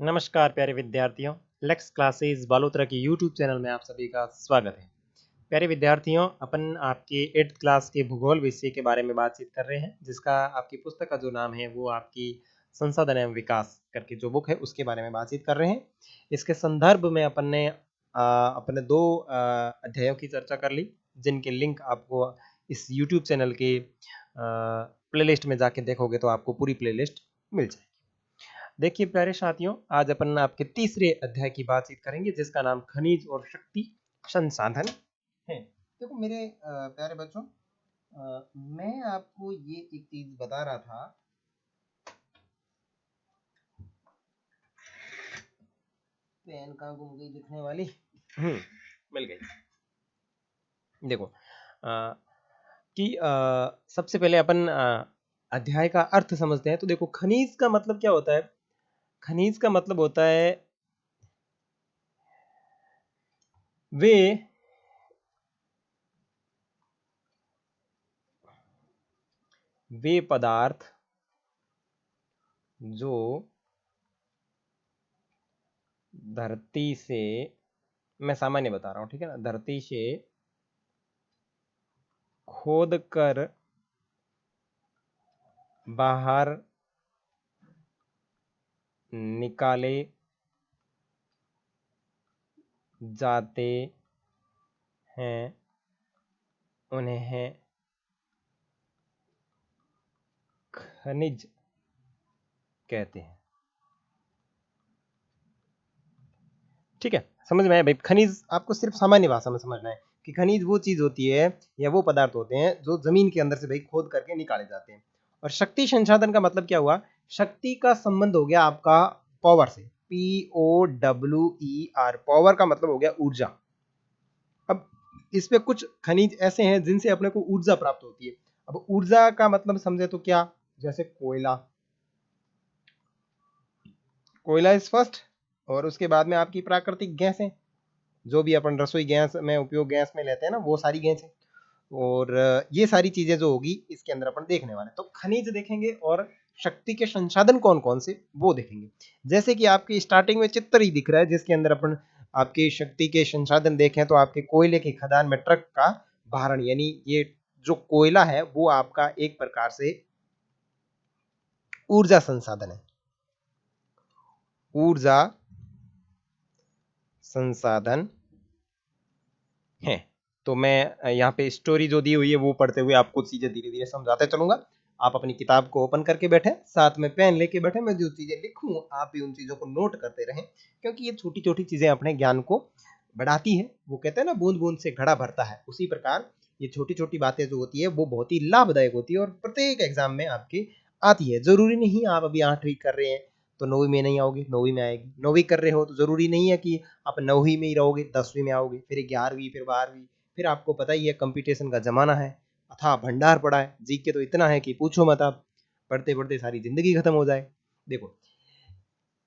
नमस्कार प्यारे विद्यार्थियों। लेक्स क्लासेस बालोतरा की यूट्यूब चैनल में आप सभी का स्वागत है। प्यारे विद्यार्थियों, अपन आपके 8th क्लास के भूगोल विषय के बारे में बातचीत कर रहे हैं, जिसका आपकी पुस्तक का जो नाम है वो आपकी संसाधन एवं विकास करके जो बुक है उसके बारे में बातचीत कर रहे हैं। इसके संदर्भ में अपन ने अपने दो अध्यायों की चर्चा कर ली, जिनके लिंक आपको इस यूट्यूब चैनल के प्लेलिस्ट में जाके देखोगे तो आपको पूरी प्लेलिस्ट मिल जाएगी। देखिए प्यारे साथियों, आज अपन आपके तीसरे अध्याय की बातचीत करेंगे, जिसका नाम खनिज और शक्ति संसाधन है। देखो मेरे प्यारे बच्चों, मैं आपको ये एक चीज बता रहा था। पेन कहाँ गुम गई दिखने वाली? मिल गई। देखो कि सबसे पहले अपन अध्याय का अर्थ समझते हैं। तो देखो, खनिज का मतलब क्या होता है? खनिज का मतलब होता है वे पदार्थ जो धरती से, मैं सामान्य बता रहा हूं, ठीक है ना, धरती से खोद कर बाहर निकाले जाते हैं, उन्हें खनिज कहते हैं। ठीक है, समझ में आया भाई? खनिज आपको सिर्फ सामान्य भाषा में समझना है कि खनिज वो चीज होती है या वो पदार्थ होते हैं जो जमीन के अंदर से भाई खोद करके निकाले जाते हैं। और शक्ति संसाधन का मतलब क्या हुआ? शक्ति का संबंध हो गया आपका पावर से, POWER। पावर का मतलब हो गया ऊर्जा। अब इसमें कुछ खनिज ऐसे हैं जिनसे अपने को ऊर्जा प्राप्त होती है। अब ऊर्जा का मतलब समझे तो क्या? जैसे कोयला, कोयला इज फर्स्ट, और उसके बाद में आपकी प्राकृतिक गैसें, जो भी अपन रसोई गैस में उपयोग गैस में लेते हैं ना, वो सारी गैसें। और ये सारी चीजें जो होगी इसके अंदर अपन देखने वाले हैं। तो खनिज देखेंगे और शक्ति के संसाधन कौन कौन से वो देखेंगे। जैसे कि आपकी स्टार्टिंग में चित्र ही दिख रहा है, जिसके अंदर अपन आपकी शक्ति के संसाधन देखें तो आपके कोयले की खदान में ट्रक का भारण, यानी ये जो कोयला है वो आपका एक प्रकार से ऊर्जा संसाधन है, ऊर्जा संसाधन है। तो मैं यहाँ पे स्टोरी जो दी हुई है वो पढ़ते हुए आपको चीजें धीरे धीरे समझाते चलूंगा। आप अपनी किताब को ओपन करके बैठे, साथ में पेन लेके बैठे। मैं जो चीजें लिखूं आप भी उन चीजों को नोट करते रहें, क्योंकि ये छोटी छोटी चीजें अपने ज्ञान को बढ़ाती है। वो कहते हैं ना, बूंद बूंद से घड़ा भरता है, उसी प्रकार ये छोटी छोटी बातें जो होती है वो बहुत ही लाभदायक होती है और प्रत्येक एग्जाम में आपकी आती है। जरूरी नहीं आप अभी 8वीं कर रहे हैं तो 9वीं में नहीं आओगे, 9वीं में आएगी। 9वीं कर रहे हो तो जरूरी नहीं है कि आप 9वीं में ही रहोगे, 10वीं में आओगे, फिर 11वीं, फिर 12वीं। फिर आपको पता ही है कंपटीशन का जमाना है, अथाह भंडार पड़ा है, जीके तो इतना है कि पूछो मत। आप पढ़ते पढ़ते सारी जिंदगी खत्म हो जाए। देखो,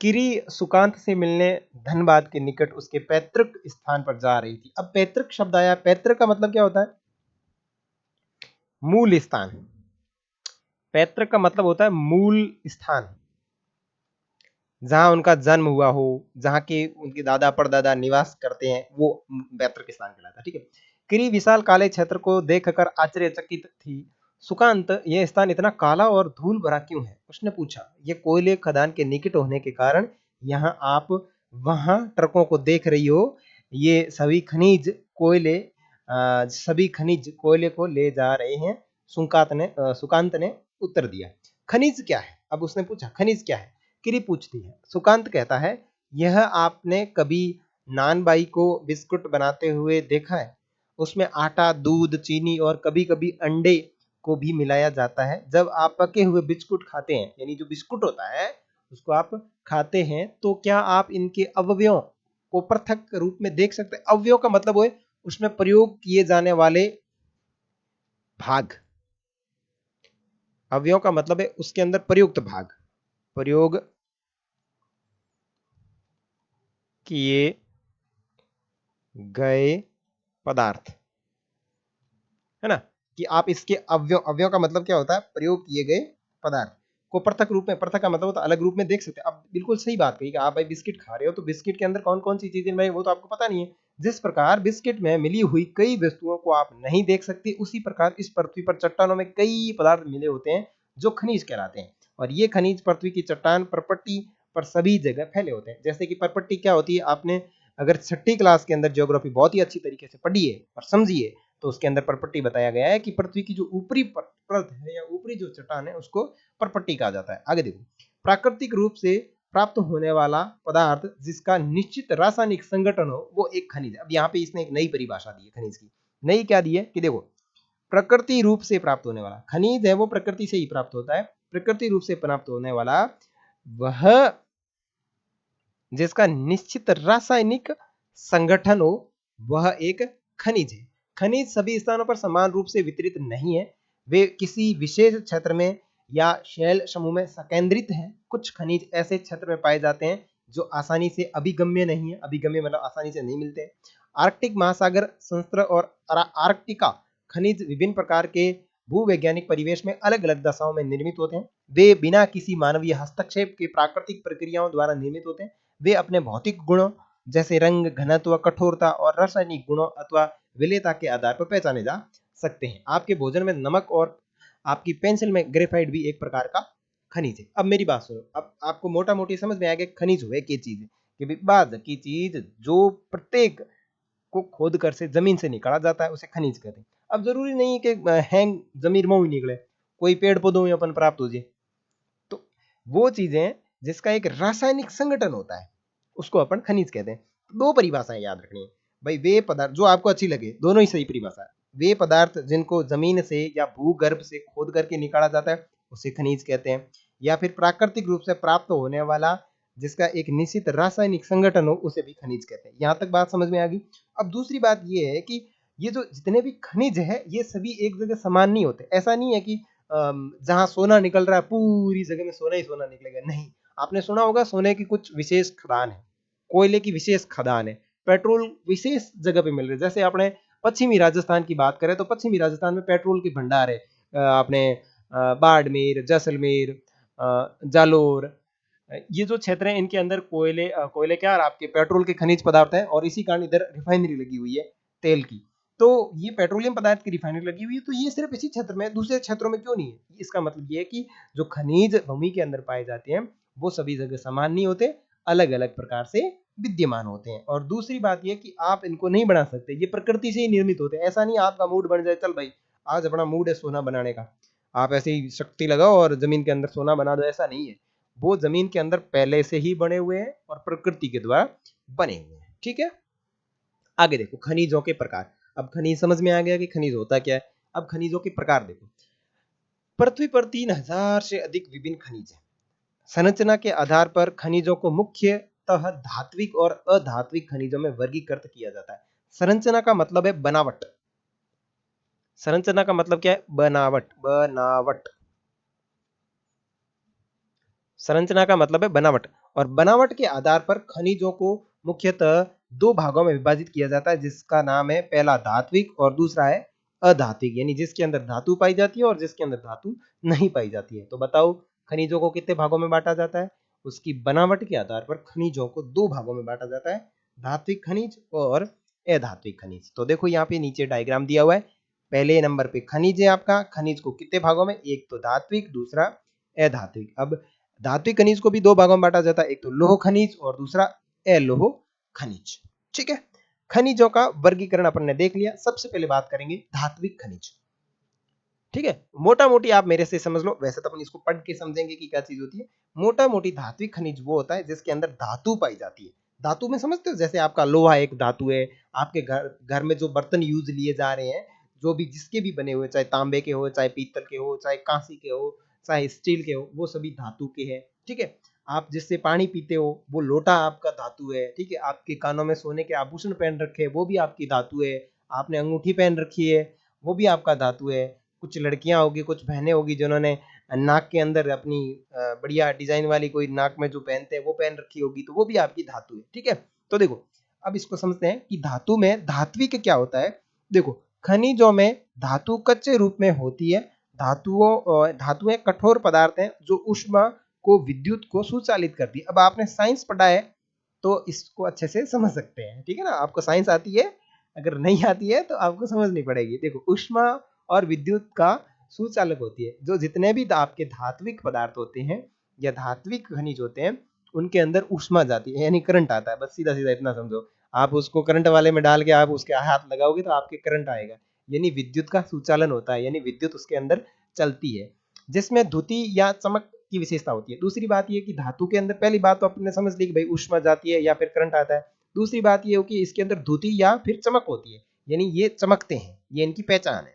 किरी सुकांत से मिलने धनबाद के निकट उसके पैतृक स्थान पर जा रही थी। अब पैतृक शब्द आया, पैतृक का मतलब क्या होता है? मूल स्थान। पैतृक का मतलब होता है मूल स्थान, जहां उनका जन्म हुआ हो, जहां के उनके दादा परदादा निवास करते हैं, वो पैतृक स्थान कहलाता है। ठीक है। किरी विशाल काले क्षेत्र को देखकर आश्चर्यचकित थी। सुकांत, यह स्थान इतना काला और धूल भरा क्यों है? उसने पूछा। यह कोयले खदान के निकट होने के कारण यहाँ आप वहां ट्रकों को देख रही हो। ये सभी खनिज कोयले को ले जा रहे हैं। सुकांत ने उत्तर दिया। खनिज क्या है? अब उसने पूछा खनिज क्या है। किरी पूछती है। सुकांत कहता है, यह आपने कभी नानबाई को बिस्कुट बनाते हुए देखा है? उसमें आटा, दूध, चीनी और कभी कभी अंडे को भी मिलाया जाता है। जब आप पके हुए बिस्कुट खाते हैं, यानी जो बिस्कुट होता है उसको आप खाते हैं, तो क्या आप इनके अवयवों को पृथक रूप में देख सकते हैं? अवयव का मतलब है उसमें प्रयोग किए जाने वाले भाग। अवयव का मतलब है उसके अंदर प्रयुक्त भाग, प्रयोग किए गए पदार्थ, है ना? कि आप इसके अवयव, अवयव का मतलब क्या होता है? प्रयोग किए गए पदार्थ को पृथक रूप में, पृथक का मतलब होता है अलग रूप में देख सकते हैं। अब बिल्कुल सही बात कही कि आप भाई बिस्किट खा रहे हो तो बिस्किट के अंदर कौन कौन सी चीजें भाई वो तो आपको पता नहीं है। जिस प्रकार बिस्किट में मिली हुई कई वस्तुओं को आप नहीं देख सकते, उसी प्रकार इस पृथ्वी पर चट्टानों में कई पदार्थ मिले होते हैं जो खनिज कहलाते हैं। और ये खनिज पृथ्वी की चट्टान परपट्टी पर सभी जगह फैले होते हैं। जैसे कि परपट्टी क्या होती है, आपने अगर छठी क्लास के अंदर ज्योग्राफी बहुत ही अच्छी तरीके से पढ़ी है और समझी है तो उसके अंदर परपट्टी बताया गया है कि पृथ्वी की जो ऊपरी परत है या ऊपरी जो चट्टान है उसको परपट्टी कहा जाता है। आगे देखो, प्राकृतिक रूप से प्राप्त होने वाला पदार्थ जिसका निश्चित रासायनिक संगठन हो वो एक खनिज है। अब यहाँ पे इसने एक नई परिभाषा दी है खनिज की। नई क्या दी है कि देखो, प्रकृति रूप से प्राप्त होने वाला खनिज है वो प्रकृति से ही प्राप्त होता है। प्रकृति रूप से प्राप्त होने वाला वह जिसका निश्चित रासायनिक संगठन हो वह एक खनिज है। खनिज सभी स्थानों पर समान रूप से वितरित नहीं है, वे किसी विशेष क्षेत्र में या शैल समूह में संकेंद्रित हैं। कुछ खनिज ऐसे क्षेत्र में पाए जाते हैं जो आसानी से अभिगम्य नहीं है, अभिगम्य मतलब आसानी से नहीं मिलते। आर्कटिक महासागर संस्त्र और आर्कटिका खनिज विभिन्न प्रकार के भूवैज्ञानिक परिवेश में अलग अलग दशाओं में निर्मित होते हैं। वे बिना किसी मानवीय हस्तक्षेप के प्राकृतिक प्रक्रियाओं द्वारा निर्मित होते हैं। वे अपने भौतिक गुणों जैसे रंग, घनत्व, कठोरता और रासायनिक गुणों अथवा विलेयता के आधार पर पहचाने जा सकते हैं। आपके भोजन में नमक और आपकी पेंसिल में ग्रेफाइट भी एक प्रकार का खनिज है। अब मेरी बात सुनो, अब आपको मोटा मोटी समझ में आ गया खनिज हुए क्या चीज है, कि बाद की चीज जो प्रत्येक को खोद कर से जमीन से निकाला जाता है उसे खनिज कहते हैं। अब जरूरी नहीं कि हैंग जमीन में ही निकले, कोई पेड़ पौधों में अपन प्राप्त हो जाए, तो वो चीजें जिसका एक रासायनिक संगठन होता है उसको अपन खनिज कहते हैं। दो परिभाषाएं याद रखनी है भाई, वे पदार्थ जो आपको अच्छी लगे, दोनों ही सही परिभाषा है। वे पदार्थ जिनको जमीन से या भूगर्भ से खोद करके निकाला जाता है उसे खनिज कहते हैं, या फिर प्राकृतिक रूप से प्राप्त होने वाला जिसका एक निश्चित रासायनिक संगठन हो उसे भी खनिज कहते हैं। यहां तक बात समझ में आ गई। अब दूसरी बात ये है कि ये जो जितने भी खनिज है ये सभी एक जगह समान नहीं होते। ऐसा नहीं है कि जहां सोना निकल रहा है पूरी जगह में सोना ही सोना निकलेगा, नहीं। आपने सुना होगा सोने की कुछ विशेष खदान है, कोयले की विशेष खदान है, पेट्रोल विशेष जगह पे मिल रहे हैं। जैसे आपने पश्चिमी राजस्थान की बात करें तो पश्चिमी राजस्थान में पेट्रोल के भंडार है। अपने बाड़मेर, जैसलमेर, जालोर, ये जो क्षेत्र है इनके अंदर कोयले क्या और आपके पेट्रोल के खनिज पदार्थ हैं, और इसी कारण इधर रिफाइनरी लगी हुई है तेल की। तो ये पेट्रोलियम पदार्थ की रिफाइनरी लगी हुई है, तो ये सिर्फ इसी क्षेत्र में, दूसरे क्षेत्रों में क्यों नहीं है? इसका मतलब ये है कि जो खनिज भूमि के अंदर पाए जाते हैं वो सभी जगह समान नहीं होते, अलग अलग प्रकार से विद्यमान होते हैं। और दूसरी बात यह कि आप इनको नहीं बना सकते, ये प्रकृति से ही निर्मित होते हैं। ऐसा नहीं आपका मूड बन जाए चल भाई आज अपना मूड है सोना बनाने का, आप ऐसे ही शक्ति लगाओ और जमीन के अंदर सोना बना दो, ऐसा नहीं है। वो जमीन के अंदर पहले से ही बने हुए हैं और प्रकृति के द्वारा बने हुए हैं। ठीक है, आगे देखो खनिजों के प्रकार। अब खनिज समझ में आ गया कि खनिज होता क्या है। अब खनिजों के प्रकार देखो, पृथ्वी पर 3000 से अधिक विभिन्न खनिज हैं। संरचना के आधार पर खनिजों को मुख्यतः धात्विक और अधात्विक खनिजों में वर्गीकृत किया जाता है। संरचना का मतलब है बनावट। संरचना का मतलब क्या है? बनावट। बनावट, संरचना का मतलब है बनावट। और बनावट के आधार पर खनिजों को मुख्यतः दो भागों में विभाजित किया जाता है, जिसका नाम है पहला धात्विक और दूसरा है अधात्विक, यानी जिसके अंदर धातु पाई जाती है और जिसके अंदर धातु नहीं पाई जाती है। तो बताओ खनिजों को कितने भागों में बांटा जाता है? उसकी बनावट के आधार पर खनिजों को दो भागों में बांटा जाता है, धात्विक खनिज और अधात्विक खनिज। तो देखो यहाँ पे नीचे डायग्राम दिया हुआ है। पहले नंबर पे खनिज है आपका, खनिज को कितने भागों में? एक तो धात्विक, दूसरा अधात्विक। अब धात्विक खनिज को भी दो भागों में बांटा जाता है, एक तो लोह खनिज और दूसरा अलोह खनिज। ठीक है, खनिजों का वर्गीकरण अपन ने देख लिया। सबसे पहले बात करेंगे धात्विक खनिज। ठीक है, मोटा मोटी आप मेरे से समझ लो, वैसे तो अपन इसको पढ़ के समझेंगे कि क्या चीज होती है। मोटा मोटी धात्विक खनिज वो होता है जिसके अंदर धातु पाई जाती है। धातु में समझते हो, जैसे आपका लोहा एक धातु है, आपके घर में जो बर्तन यूज लिए जा रहे हैं, जो भी जिसके भी बने हुए, चाहे तांबे के हो, चाहे पीतल के हो, चाहे कांसी के हो, चाहे स्टील के हो, वो सभी धातु के हैं। ठीक है, आप जिससे पानी पीते हो वो लोटा आपका धातु है। ठीक है, आपके कानों में सोने के आभूषण पहन रखे हैं वो भी आपकी धातु है। आपने अंगूठी पहन रखी है वो भी आपका धातु है। कुछ लड़कियां होगी, कुछ बहनें होगी जिन्होंने नाक के अंदर अपनी बढ़िया डिजाइन वाली कोई नाक में जो पहनते हैं वो पहन रखी होगी, तो वो भी आपकी धातु है। ठीक है, तो देखो अब इसको समझते हैं कि धातु में धात्विक क्या होता है। देखो खनिजों में धातु कच्चे रूप में होती है, धातुएं कठोर पदार्थ हैं जो ऊष्मा को विद्युत को सुचालित करती है। अब आपने साइंस पढ़ा है तो इसको अच्छे से समझ सकते हैं, ठीक है ना। आपको साइंस आती है, अगर नहीं आती है तो आपको समझनी पड़ेगी। देखो, ऊष्मा और विद्युत का सुचालक होती है। जो जितने भी आपके धात्विक पदार्थ होते हैं या धात्विक खनिज होते हैं, उनके अंदर ऊष्मा जाती है, यानी करंट आता है। बस सीधा सीधा इतना समझो। आप उसको करंट वाले में डाल के आप उसके हाथ लगाओगे तो आपके करंट आएगा, यानी विद्युत का सुचालन होता है, यानी विद्युत उसके अंदर चलती है, जिसमें द्युति या चमक की विशेषता होती है। दूसरी बात ये कि धातु के अंदर, पहली बात तो आपने समझ ली कि भाई ऊष्मा जाती है या फिर करंट आता है। दूसरी बात ये हो कि इसके अंदर द्युति या फिर चमक होती है, यानी ये चमकते हैं, ये इनकी पहचान है।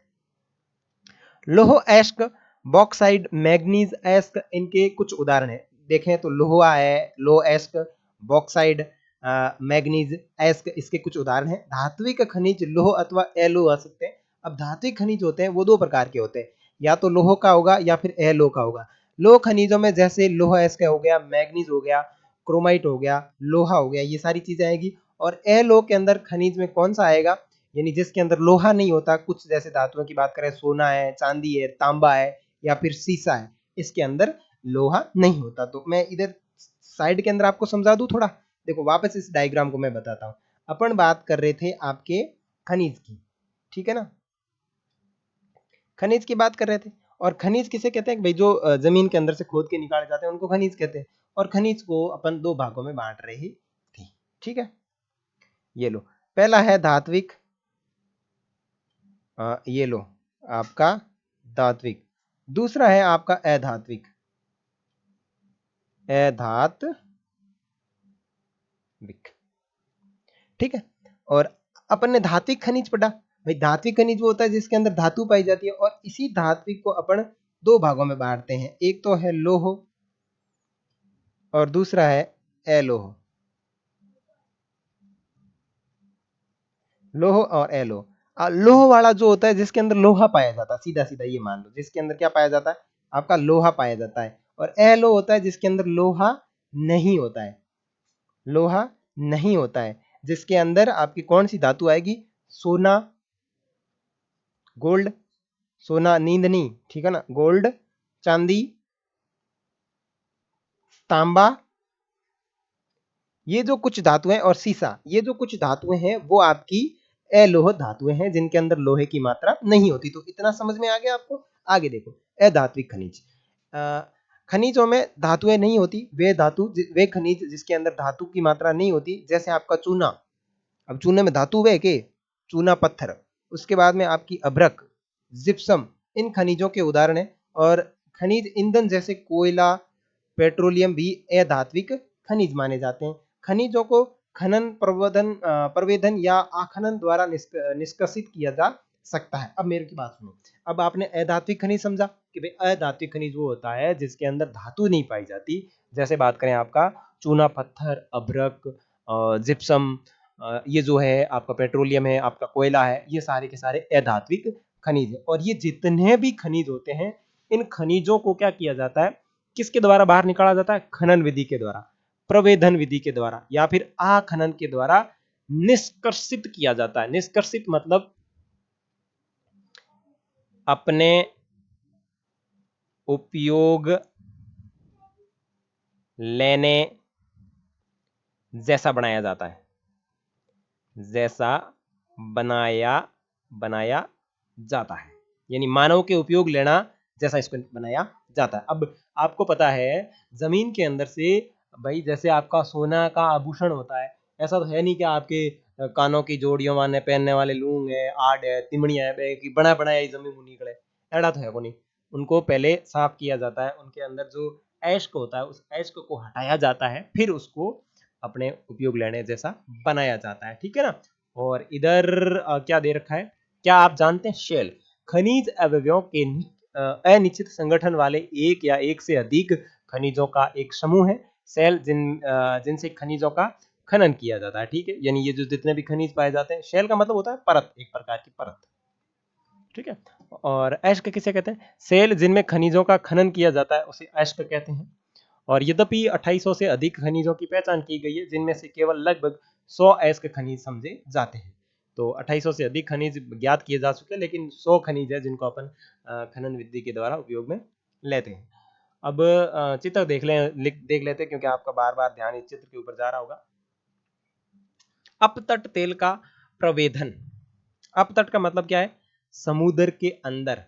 लोह एस्क, बॉक्साइड, मैग्नीज एस्क इनके कुछ उदाहरण है। देखें तो लोहा है, लोह एस्क, बॉक्साइड, मैग्नीज एस्क, इसके कुछ उदाहरण है। धात्विक खनिज लोह अथवा एलोह आ सकते हैं। अब धात्विक खनिज होते हैं वो दो प्रकार के होते हैं, या तो लोह का होगा या फिर एलोह का होगा। लोह खनिजों में जैसे लोह एस्क हो गया, मैग्नीज हो गया, क्रोमाइट हो गया, लोहा हो गया, ये सारी चीजें आएगी। और एलोह के अंदर खनिज में कौन सा आएगा, यानी जिसके अंदर लोहा नहीं होता। कुछ जैसे धातुओं की बात करें, सोना है, चांदी है, तांबा है या फिर सीसा है, इसके अंदर लोहा नहीं होता। तो मैं इधर साइड के अंदर आपको समझा दूं थोड़ा। देखो, वापस इस डायग्राम को मैं बताता हूं। अपन बात कर रहे थे आपके खनिज की, ठीक है ना। खनिज की बात कर रहे थे, और खनिज किसे कहते हैं भाई, जो जमीन के अंदर से खोद के निकाले जाते हैं उनको खनिज कहते हैं। और खनिज को अपन दो भागों में बांट रहे थे, ठीक है। ये लो, पहला है धात्विक, ये लो आपका धात्विक। दूसरा है आपका अधात्विक, अधात्विक, ठीक है। और अपन ने धात्विक खनिज पढ़ा भाई। धात्विक खनिज वो होता है जिसके अंदर धातु पाई जाती है, और इसी धात्विक को अपन दो भागों में बांटते हैं। एक तो है लोह और दूसरा है अलोह। लोह और एलो। लोह वाला जो होता है जिसके अंदर लोहा पाया जाता है, सीधा सीधा ये मान लो, जिसके अंदर क्या पाया जाता है, आपका लोहा पाया जाता है। और एलो होता है जिसके अंदर लोहा नहीं होता है, लोहा नहीं होता है, जिसके अंदर आपकी कौन सी धातु आएगी, सोना, गोल्ड, सोना नींदनी, ठीक है ना, गोल्ड, चांदी, तांबा, ये जो कुछ धातुएं, और सीसा, ये जो कुछ धातुएं हैं वो आपकी अलोह धातुएं हैं, जिनके अंदर लोहे की मात्रा नहीं होती। तो इतना समझ में आ गया आपको। आगे देखो, अधात्विक खनिज। खनिजों में धातुएं नहीं होती, वे खनिज जिसके अंदर धातु की मात्रा नहीं होती, जैसे आपका चूना। अब चूने में धातु है के, चूना पत्थर। उसके बाद में आपकी अभ्रक, जिप्सम, इन खनिजों के उदाहरण है। और खनिज ईंधन जैसे कोयला, पेट्रोलियम भी अधात्विक खनिज माने जाते हैं। खनिजों को खनन, प्रवेदन या आखनन द्वारा निष्कासित किया जा सकता है। अब मेरी की बात सुनो। अब आपने अधात्विक खनिज समझा कि भाई अधात्विक खनिज वो होता है जिसके अंदर धातु नहीं पाई जाती। जैसे बात करें आपका चूना पत्थर, अभ्रक, जिप्सम, ये जो है आपका पेट्रोलियम है, आपका कोयला है, ये सारे के सारे अधात्विक खनिज है। और ये जितने भी खनिज होते हैं, इन खनिजों को क्या किया जाता है, किसके द्वारा बाहर निकाला जाता है, खनन विधि के द्वारा, प्रवेधन विधि के द्वारा, या फिर आखनन के द्वारा निष्कर्षित किया जाता है। निष्कर्षित मतलब अपने उपयोग लेने जैसा बनाया जाता है, जैसा बनाया बनाया जाता है, यानी मानव के उपयोग लेना जैसा इसको बनाया जाता है। अब आपको पता है जमीन के अंदर से भाई, जैसे आपका सोना का आभूषण होता है, ऐसा तो है नहीं कि आपके कानों की जोड़ियों वाले पहनने वाले लूंग है, आड़ है, तिमड़ियां है कि बना बनाया जमीन में निकले, ऐसा तो है को नहीं। उनको पहले साफ किया जाता है, उनके अंदर जो ऐश्क होता है उस ऐश्क को हटाया जाता है, फिर उसको अपने उपयोग लेने जैसा बनाया जाता है, ठीक है ना। और इधर क्या दे रखा है, क्या आप जानते हैं, शेल खनिज अवयवों के अनिश्चित संगठन वाले एक या एक से अधिक खनिजों का एक समूह है। सेल जिनसे खनिजों का खनन किया जाता है, ठीक है। यानी ये जो जितने भी खनिज पाए जाते हैं, शेल का मतलब होता है परत, एक प्रकार की परत, ठीक है। और ऐश्क किसे कहते हैं, सेल जिनमें खनिजों का खनन किया जाता है उसे ऐश्क कहते हैं। और यद्यपि 2800 से अधिक खनिजों की पहचान की गई है, जिनमें से केवल लगभग 100 अयस्क खनिज समझे जाते हैं। तो 2800 से अधिक खनिज ज्ञात किए जा चुके हैं, लेकिन 100 खनिज है जिनको अपन खनन विधि के द्वारा उपयोग में लेते हैं। अब चित्र देख लेते हैं, क्योंकि आपका बार बार ध्यान इस चित्र के ऊपर जा रहा होगा। अपतट तेल का प्रवेधन। अपतट का मतलब क्या है? समुद्र के अंदर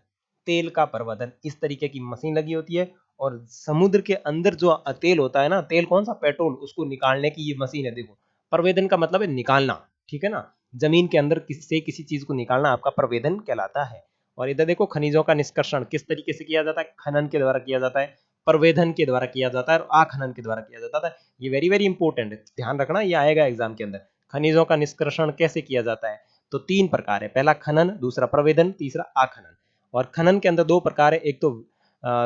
तेल का प्रवर्धन। इस तरीके की मशीन लगी होती है और समुद्र के अंदर जो तेल होता है ना, तेल कौन सा? पेट्रोल, उसको निकालने की ये मशीन है। देखो, प्रवेधन का मतलब है निकालना, ठीक है ना? जमीन के अंदर किसी चीज को निकालना आपका प्रवेधन कहलाता है। और इधर देखो, खनिजों का निष्कर्षण किस तरीके से किया जाता है? खनन के द्वारा किया जाता है, प्रवेधन के द्वारा किया जाता है और आखनन के द्वारा किया जाता है। ये वेरी वेरी इंपॉर्टेंट है, ध्यान रखना, ये आएगा एग्जाम के अंदर। खनिजों का निष्कर्षण कैसे किया जाता है? तो 3 प्रकार है, पहला खनन, दूसरा प्रवेधन, तीसरा आखनन। और खनन के अंदर 2 प्रकार है, एक तो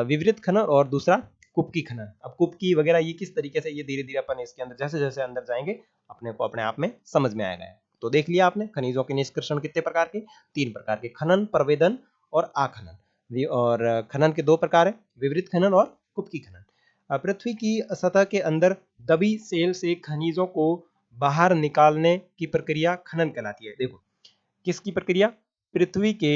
विवृत खनन और दूसरा कुपकी खनन। अब कुपकी वगैरह ये किस तरीके से, ये धीरे धीरे अपन इसके अंदर जैसे जैसे अंदर जाएंगे अपने को अपने आप में समझ में आएगा। तो देख लिया आपने खनिजों के निष्कर्षण कितने प्रकार के? 3 प्रकार के, खनन, प्रवेधन और आखनन। और खनन के 2 प्रकार है, विवृत खनन और कुपकी खनन। पृथ्वी की सतह के अंदर दबी सेल से खनिजों को बाहर निकालने की प्रक्रिया खनन कहलाती है। देखो, किसकी प्रक्रिया? पृथ्वी के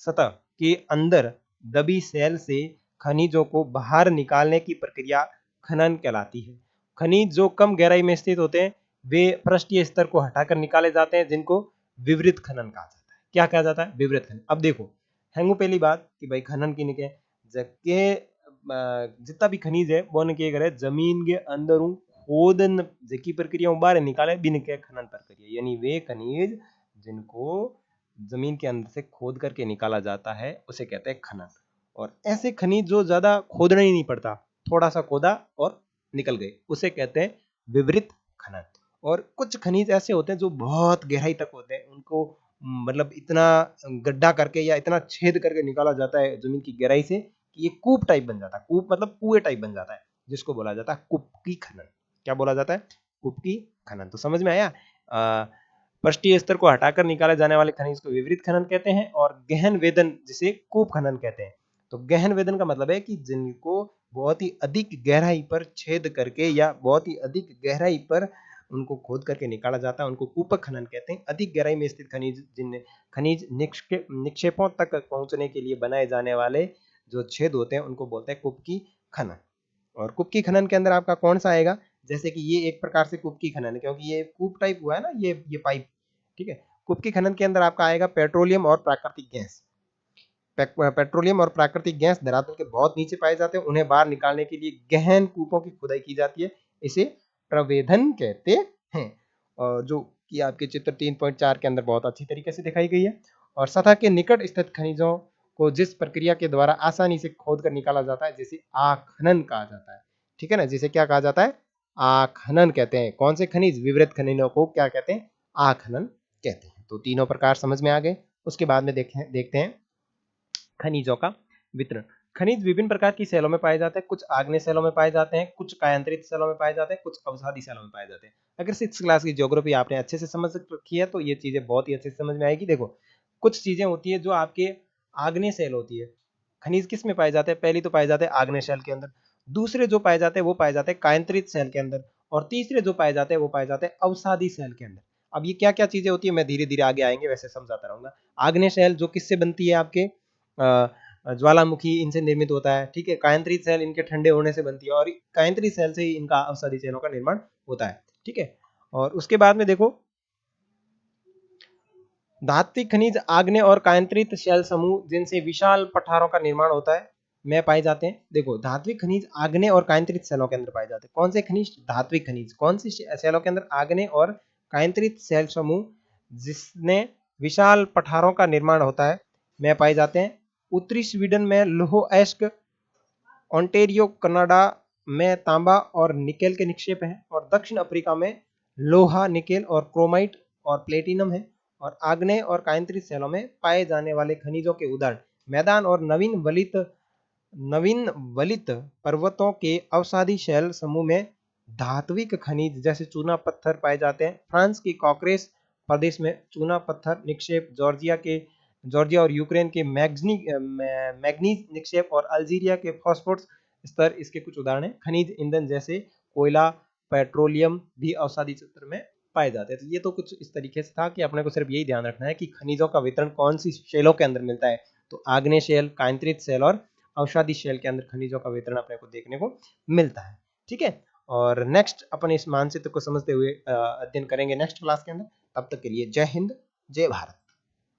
सतह के अंदर दबी सेल से खनिजों को बाहर निकालने की प्रक्रिया खनन कहलाती है। खनिज जो कम गहराई में स्थित होते हैं वे पृष्ठीय स्तर को हटाकर निकाले जाते हैं, जिनको विवृत खनन कहा जाता है। क्या कहा जाता है? विवृत खनन। अब देखो, हैंगू पहली बात कि भाई खनन की निके जबकि जितना भी खनिज है वो ने करे जमीन के अंदर खोदन की प्रक्रिया बाहर निकाले बिन के खनन प्रक्रिया, यानी वे खनिज जिनको जमीन के अंदर से खोद करके निकाला जाता है उसे कहते हैं खनन। और ऐसे खनिज जो ज्यादा खोदना ही नहीं पड़ता, थोड़ा सा खोदा और निकल गए, उसे कहते हैं विवृत खनन। और कुछ खनिज ऐसे होते हैं जो बहुत गहराई तक होते हैं, उनको मतलब इतना गड्ढा करके या इतना छेद करके निकाला जाता है जमीन की गहराई से कि ये कूप टाइप बन जाता है। कूप मतलब कुएं टाइप बन जाता है, जिसको बोला जाता है कुपकी खनन। क्या बोला जाता है? कुपकी खनन। तो समझ में आया? पृष्ठीय स्तर को हटाकर निकाले जाने वाले खनिज को विवृत खनन कहते हैं और गहन वेदन जिसे कूप खनन कहते हैं। तो गहन वेदन का मतलब है कि जिनको बहुत ही अधिक गहराई पर छेद करके या बहुत ही अधिक गहराई पर उनको खोद करके निकाला जाता है, उनको कूपक खनन कहते हैं। अधिक गहराई में स्थित खनिज जिन खनिज निक्षेपों तक पहुंचने के लिए बनाए जाने वाले जो छेद होते हैं उनको बोलते हैं कुपकी खनन। और कुपकी खनन के अंदर आपका कौन सा आएगा? जैसे कि ये एक प्रकार से कुपकी खनन है, क्योंकि ये कूप टाइप हुआ है ना, ये पाइप, ठीक है। कुपकी खनन के अंदर आपका आएगा पेट्रोलियम और प्राकृतिक गैस। पेट्रोलियम और प्राकृतिक गैस धरातल के बहुत नीचे पाए जाते हैं, उन्हें बाहर निकालने के लिए गहन कूपों की खुदाई की जाती है, इसे प्रवेधन कहते हैं। और जो कि आपके चित्र 3.4 के अंदर बहुत अच्छी तरीके से दिखाई गई है। और सतह के निकट स्थित खनिजों को जिस प्रक्रिया के द्वारा आसानी से खोद कर निकाला जाता है जिसे आखनन कहा जाता है, ठीक है ना। जिसे क्या कहा जाता है? आखनन कहते हैं। कौन से खनिज? विवृत खनिजों को क्या कहते हैं? आखनन कहते हैं। तो तीनों प्रकार समझ में आ गए। उसके बाद में देखते हैं खनिजों का वितरण। खनिज विभिन्न प्रकार की सेलों में पाए जाते हैं, कुछ आग्नेय सेलों में पाए जाते हैं, कुछ कायांतरित सेलों में पाए जाते हैं, कुछ अवसादी सेलों में पाए जाते हैं। अगर 6 क्लास की ज्योग्राफी आपने अच्छे से समझ रखी है तो ये चीजें बहुत ही अच्छे से समझ में आएगी। देखो, कुछ चीजें होती है जो आपके आग्नेय सेल होती है। खनिज किस में पाए जाते हैं? पहली तो पाए जाते हैं आग्नेय सेल के अंदर, दूसरे जो पाए जाते हैं वो पाए जाते हैं कायांतरित सेल के अंदर, और तीसरे जो पाए जाते हैं वो पाए जाते हैं अवसादी सेल के अंदर। अब ये क्या क्या चीजें होती है मैं धीरे धीरे आगे आएंगे वैसे समझाता रहूंगा। आग्नेय सेल जो किससे बनती है? आपके ज्वालामुखी इनसे निर्मित होता है, ठीक है। कायांतरित सेल इनके ठंडे होने से बनती है और कायांतरित सेल से ही इनका अवसादी सेलों का निर्माण होता है, ठीक है। और उसके बाद में देखो, धात्विक खनिज आग्नेय और कायांतरित सेल समूह जिनसे विशाल पठारों का निर्माण होता है में पाए जाते हैं। देखो, धात्विक खनिज आग्नेय और कायांतरित सेलों के अंदर पाए जाते हैं। कौन से खनिज? धात्विक खनिज कौन सी सेलों के अंदर? आग्नेय और कायांतरित सेल समूह जिसने विशाल पठारों का निर्माण होता है में पाए जाते हैं। उत्तरी स्वीडन में लोह एस्क, ओंटेरियो कनाडा में तांबा और निकेल के निक्षेप हैं, और दक्षिण अफ्रीका में लोहा, निकेल और क्रोमाइट और प्लेटिनम है। और आग्नेय और कायांतरित सेलों में पाए जाने वाले खनिजों के उदाहरण मैदान और नवीन वलित पर्वतों के अवसादी शैल समूह में धात्विक खनिज जैसे चूना पत्थर पाए जाते हैं। फ्रांस की कॉकरेस प्रदेश में चूना पत्थर निक्षेप, जॉर्जिया और यूक्रेन के मैग्नीज निक्षेप और अल्जीरिया के फॉस्फोरस इसके कुछ उदाहरण हैं। खनिज ईंधन जैसे कोयला, पेट्रोलियम भी अवसादी क्षेत्र में पाए जाते हैं। तो ये तो कुछ इस तरीके से था कि अपने को सिर्फ यही ध्यान रखना है कि खनिजों का वितरण कौन सी शेलों के अंदर मिलता है। तो आग्नेय शेल, कांतरित शेल और अवसादी शेल के अंदर खनिजों का वितरण अपने को देखने को मिलता है। ठीक है, और नेक्स्ट अपन इस मानचित्र को समझते हुए अध्ययन करेंगे नेक्स्ट क्लास के अंदर। तब तक के लिए जय हिंद, जय भारत।